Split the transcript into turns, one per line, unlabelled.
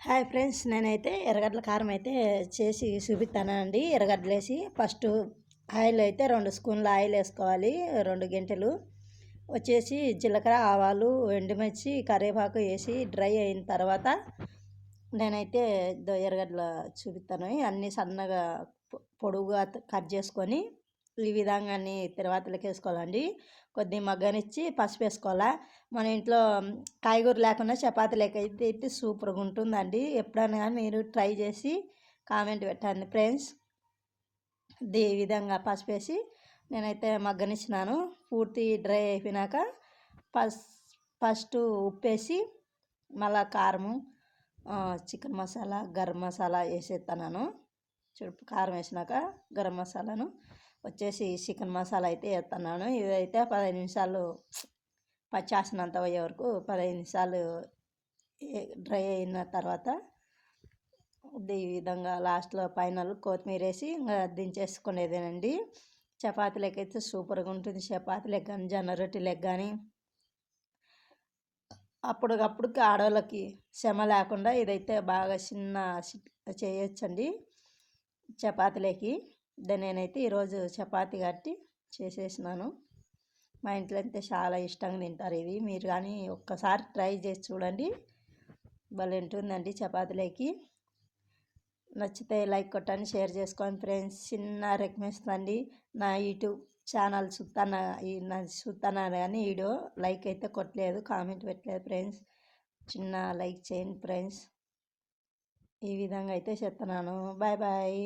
Hi friends, నేనైతే ఎర్రగడ్డల కారం అయితే చేసి చూపిస్తానండి. ఎర్రగడ్డలు వేసి ఫస్ట్ ఆయిల్ అయితే 2 స్పూన్ల ఆయిల్ వేసుకోవాలి. 2 గంటలు వచ్చేసి జీలకర్ర, ఆవాలు, ఎండుమిర్చి, కరివేపాకు వేసి డ్రై అయిన తర్వాత నేనైతే ఎర్రగడ్డలు చూపిస్తాను. అన్నీ సన్నగా పొడుగుగా కట్ చేసుకొని ఈ విధంగా అన్ని తర్వాతలోకి వేసుకోవాలండి. కొద్దిగా మగ్గనిచ్చి పసుపు వేసుకోవాలా. మన ఇంట్లో కాయగూర లేకుండా చపాతీ లెక్క అయితే సూపర్గా ఉంటుందండి. ఎప్పుడైనా కానీ మీరు ట్రై చేసి కామెంట్ పెట్టండి ఫ్రెండ్స్. ఈ విధంగా పసుపు వేసి నేనైతే మగ్గనిచ్చినాను. పూర్తి డ్రై అయిపోయినాక ఫస్ట్ ఉప్పు వేసి మళ్ళా కారము, చికెన్ మసాలా, గరం మసాలా వేసేస్తున్నాను. కారం వేసినాక గరం మసాలాను వచ్చేసి చికెన్ మసాలా అయితే వేస్తున్నాను. ఇదైతే 15 నిమిషాలు పచ్చాసినంత అయ్యే వరకు 15 నిమిషాలు డ్రై అయిన తర్వాత ఈ విధంగా లాస్ట్లో ఫైనల్ కొత్తిమీర వేసి ఇంకా దించేసుకునేదేనండి. చపాతీలకు అయితే సూపర్గా ఉంటుంది. చపాతీలకు కానీ జొన్న రొట్టెలకు కానీ అప్పటికప్పుడుకి ఆడవాళ్ళకి శ్రమ లేకుండా ఇదైతే బాగా చిన్న చేయొచ్చండి చపాతీలకి. నేనైతే ఈరోజు చపాతీ కట్టి చేసేసినాను. మా ఇంట్లో అయితే చాలా ఇష్టంగా తింటారు ఇది. మీరు కానీ ఒక్కసారి ట్రై చేసి చూడండి, భలే ఉంటుందండి చపాతీలకి. నచ్చితే లైక్ కొట్టండి, షేర్ చేసుకోండి ఫ్రెండ్స్. చిన్న రిక్వెస్ట్ అండి, నా యూట్యూబ్ ఛానల్ చూస్తాను కానీ వీడియో లైక్ అయితే కొట్టలేదు, కామెంట్ పెట్టలేదు ఫ్రెండ్స్. చిన్న లైక్ చేయండి ఫ్రెండ్స్. ఈ విధంగా అయితే చెప్తున్నాను. Bye bye.